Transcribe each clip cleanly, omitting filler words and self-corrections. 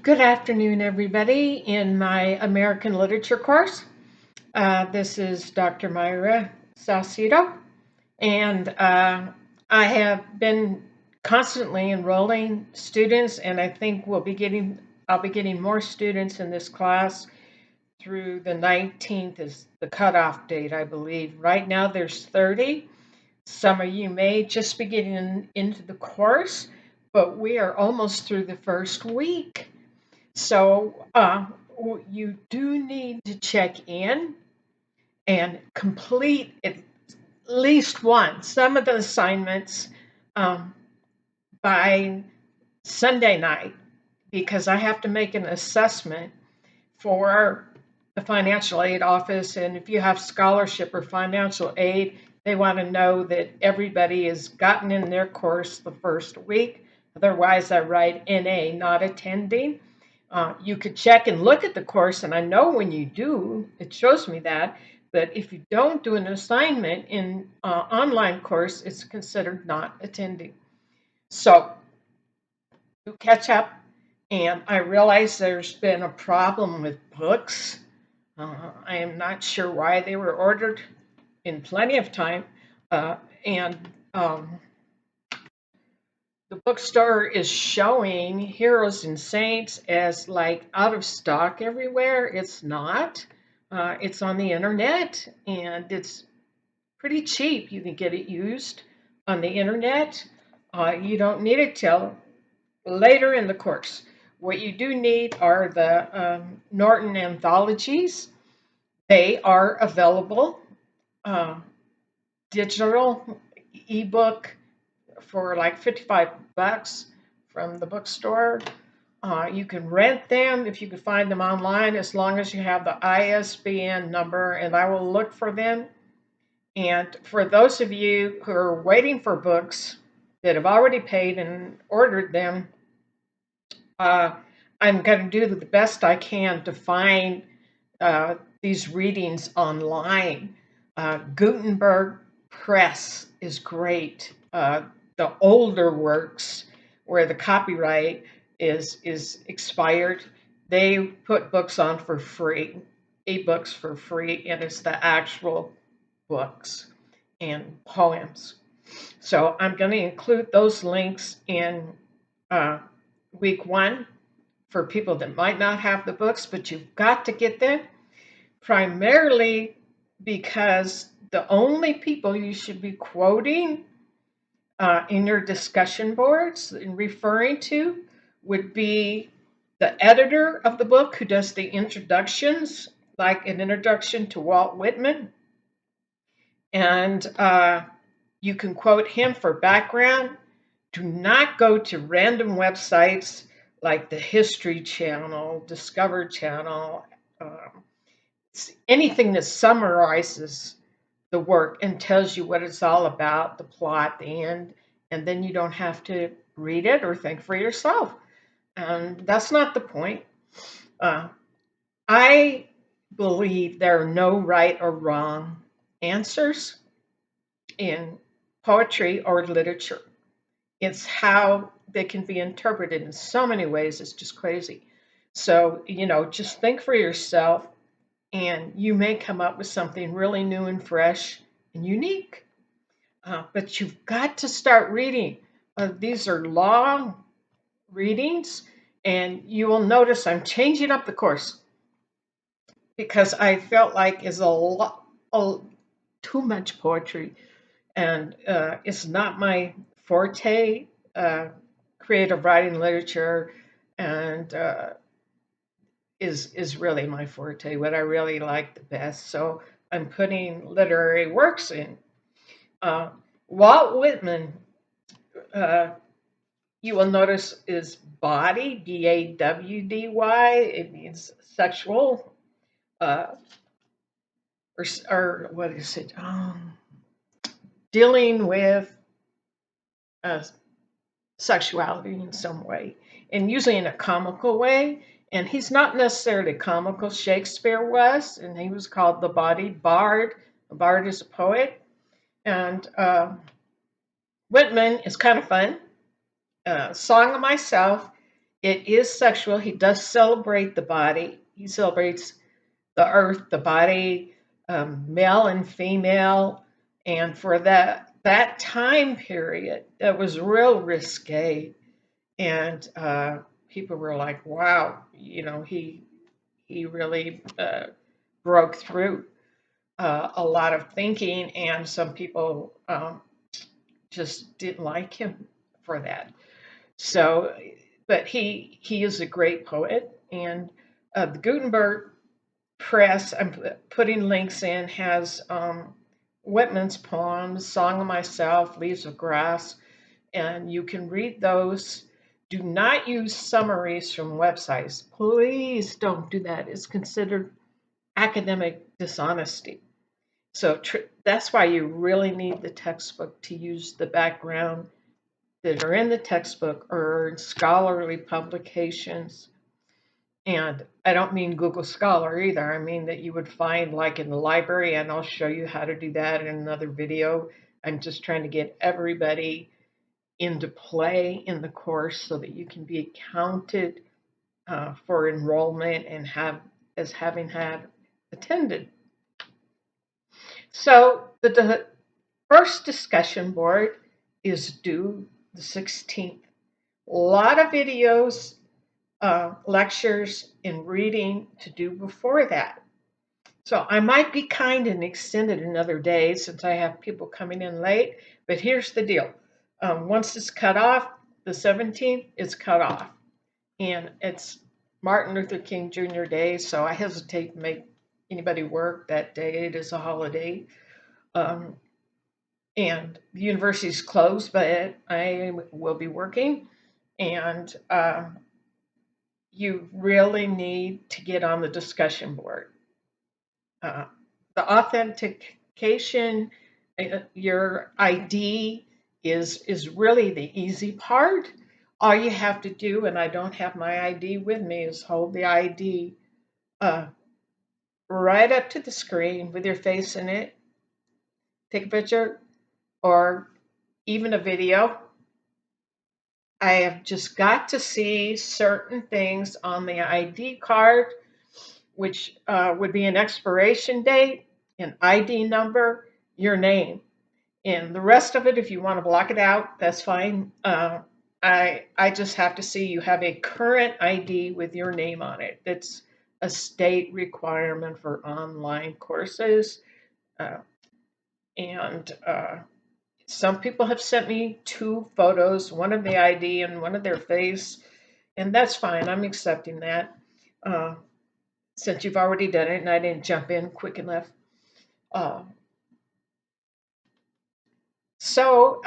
Good afternoon, everybody, in my American Literature course. This is Dr. Myra Salcedo, and I have been constantly enrolling students, and I think I'll be getting more students in this class through the 19th is the cutoff date, I believe. Right now there's 30. Some of you may just be getting into the course, but we are almost through the first week. So you do need to check in and complete at least one, some of the assignments um, by Sunday night, because I have to make an assessment for the financial aid office. And if you have scholarship or financial aid, they want to know that everybody has gotten in their course the first week. Otherwise, I write NA, not attending. You could check and look at the course, and I know when you do, it shows me that. But if you don't do an assignment in online course, it's considered not attending. So you catch up, and I realize there's been a problem with books. I am not sure why they were ordered in plenty of time, and the bookstore is showing Heroes and Saints as like out of stock everywhere. It's not. It's on the internet and it's pretty cheap. You can get it used on the internet. You don't need it till later in the course. What you do need are the Norton anthologies. They are available digital ebook for like 55 bucks from the bookstore. You can rent them if you can find them online as long as you have the ISBN number, and I will look for them. And for those of you who are waiting for books that have already paid and ordered them, I'm going to do the best I can to find these readings online. Gutenberg Press is great. The older works where the copyright is expired, they put books on for free, ebooks for free, and it's the actual books and poems. So I'm going to include those links in week one for people that might not have the books, but you've got to get them primarily because the only people you should be quoting in your discussion boards and referring to would be the editor of the book who does the introductions, like an introduction to Walt Whitman. And you can quote him for background. Do not go to random websites like the History Channel, Discover Channel, anything that summarizes the work and tells you what it's all about, the plot, the end, and then you don't have to read it or think for yourself. And that's not the point. I believe there are no right or wrong answers in poetry or literature. It's how they can be interpreted in so many ways. It's just crazy. So, just think for yourself and you may come up with something really new and fresh and unique. But you've got to start reading. These are long readings, and you will notice I'm changing up the course because I felt like it's too much poetry, and it's not my forte. Creative writing, literature, and is really my forte, what I really like the best. So I'm putting literary works in. Walt Whitman, you will notice is body, Bawdy. It means sexual, uh, or what is it? Dealing with uh, sexuality in some way, and usually in a comical way. And he's not necessarily comical. Shakespeare was, and he was called the body bard. A bard is a poet. And Whitman is kind of fun. Song of Myself it is sexual. He does celebrate the body. He celebrates the earth, the body, male and female. And for that time period, that was real risque. And people were like, "Wow, he really broke through a lot of thinking." And some people just didn't like him for that. So, but he is a great poet, and the Gutenberg Press, I'm putting links in, has Whitman's poems, Song of Myself, Leaves of Grass, and you can read those. Do not use summaries from websites. Please don't do that. It's considered academic dishonesty. So that's why you really need the textbook to use the background that are in the textbook or in scholarly publications. And I don't mean Google Scholar either. I mean that you would find like in the library, and I'll show you how to do that in another video. I'm just trying to get everybody into play in the course so that you can be counted for enrollment and as having had attended. So the first discussion board is due the 16th. A lot of videos, lectures, and reading to do before that. So I might be kind and extend it another day since I have people coming in late. But here's the deal. Once it's cut off, the 17th is cut off. And it's Martin Luther King Jr. Day, so I hesitate to make anybody work that day. It is a holiday. Um, and the university's closed, but I will be working. And you really need to get on the discussion board. Uh, the authentication, your ID is really the easy part. All you have to do, and I don't have my ID with me, is hold the ID uh, right up to the screen with your face in it. Take a picture or even a video. I have just got to see certain things on the ID card, which would be an expiration date, an ID number, your name. And the rest of it, if you want to block it out, that's fine. I just have to see you have a current ID with your name on it. That's a state requirement for online courses. Uh, and some people have sent me two photos, one of the ID and one of their face, and that's fine. I'm accepting that uh, since you've already done it and I didn't jump in quick enough. Uh, so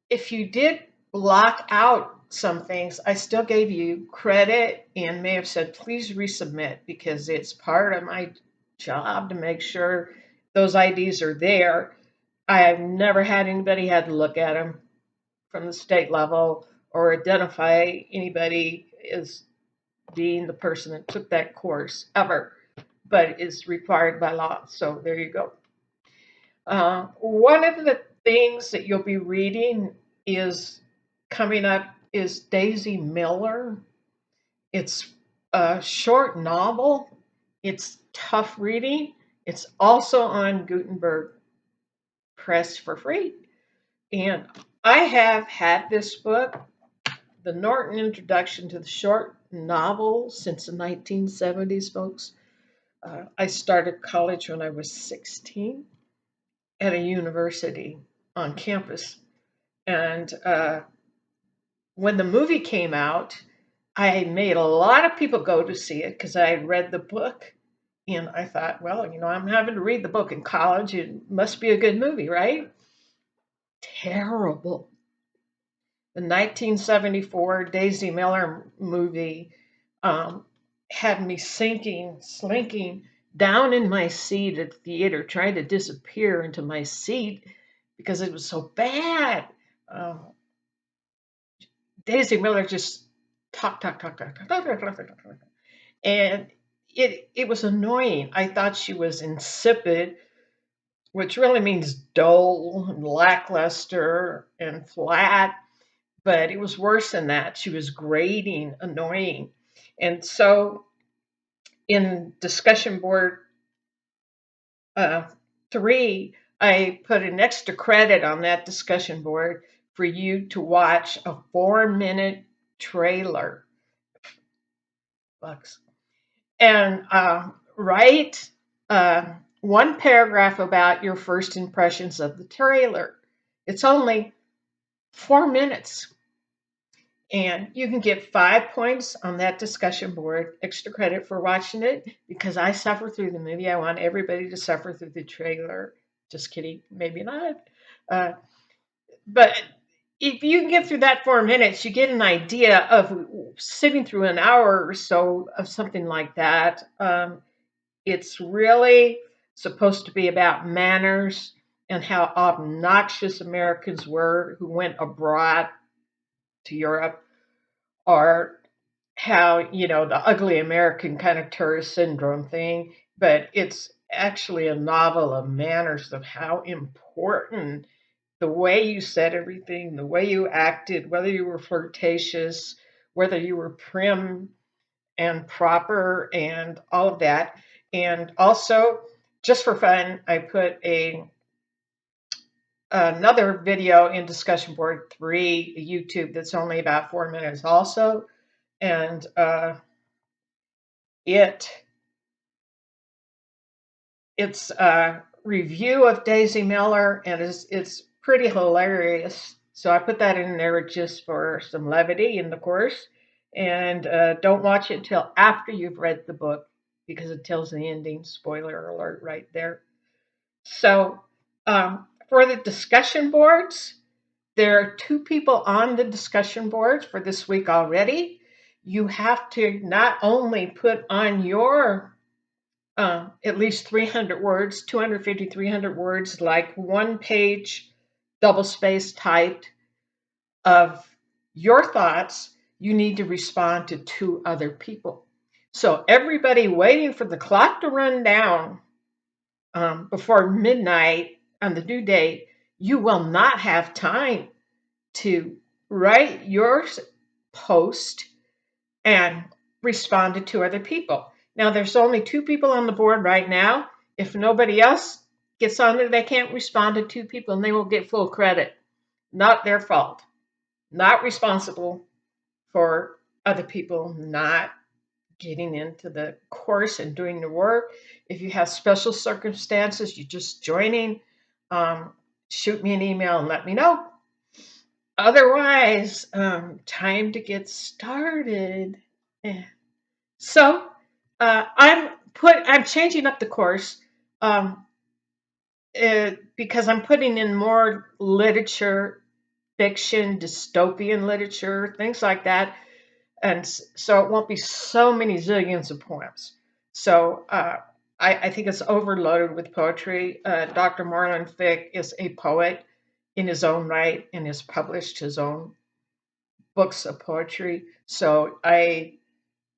if you did block out some things, I still gave you credit and may have said, please resubmit because it's part of my job to make sure those IDs are there. I have never had anybody had to look at them from the state level or identify anybody as being the person that took that course ever, but it's required by law. So there you go. One of the things that you'll be reading is coming up is Daisy Miller. It's a short novel. It's tough reading. It's also on Gutenberg Press for free. And I have had this book, the Norton Introduction to the Short Novel, since the 1970s, folks. I started college when I was 16 at a university on campus. And when the movie came out, I made a lot of people go to see it because I had read the book. And I thought, well, I'm having to read the book in college. It must be a good movie, right? Terrible. The 1974 Daisy Miller movie had me slinking down in my seat at the theater, trying to disappear into my seat because it was so bad. Daisy Miller just talk, and it was annoying. I thought she was insipid, which really means dull and lackluster and flat. but it was worse than that. She was grating, annoying. And so in discussion board uh, 3, I put an extra credit on that discussion board for you to watch a 4-minute trailer. Bucks. And write one paragraph about your first impressions of the trailer. It's only 4 minutes. And you can get 5 points on that discussion board, extra credit for watching it, because I suffer through the movie. I want everybody to suffer through the trailer. Just kidding, maybe not. Uh, but if you can get through that 4 minutes, you get an idea of sitting through an hour or so of something like that. It's really supposed to be about manners and how obnoxious Americans were who went abroad to Europe, or how, the ugly American kind of tourist syndrome thing. But it's actually a novel of manners, of how important the way you said everything, the way you acted, whether you were flirtatious, whether you were prim and proper, and all of that. And also, just for fun, I put another video in discussion board 3, YouTube, that's only about 4 minutes also. And it's a review of Daisy Miller, and it's pretty hilarious. So I put that in there just for some levity in the course. And don't watch it until after you've read the book, because it tells the ending. Spoiler alert right there. So for the discussion boards, there are 2 people on the discussion boards for this week already. You have to not only put on your at least 300 words, 250, 300 words, like 1-page double space typed of your thoughts, you need to respond to 2 other people. So everybody waiting for the clock to run down before midnight on the due date, you will not have time to write your post and respond to 2 other people. Now, there's only 2 people on the board right now. If nobody else gets on there, they can't respond to 2 people, and they will get full credit. Not their fault. Not responsible for other people not getting into the course and doing the work. If you have special circumstances, you're just joining, shoot me an email and let me know. Otherwise, time to get started. So I'm changing up the course, um, because I'm putting in more literature, fiction, dystopian literature, things like that, and so it won't be so many zillions of poems. So I think it's overloaded with poetry. Dr. Marlon Fick is a poet in his own right and has published his own books of poetry. So I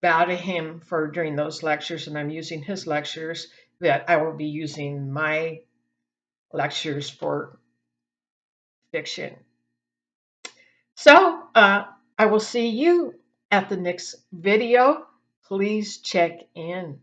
bow to him for during those lectures, and I'm using his lectures, that I will be using my lectures for fiction. So I will see you at the next video. Please check in.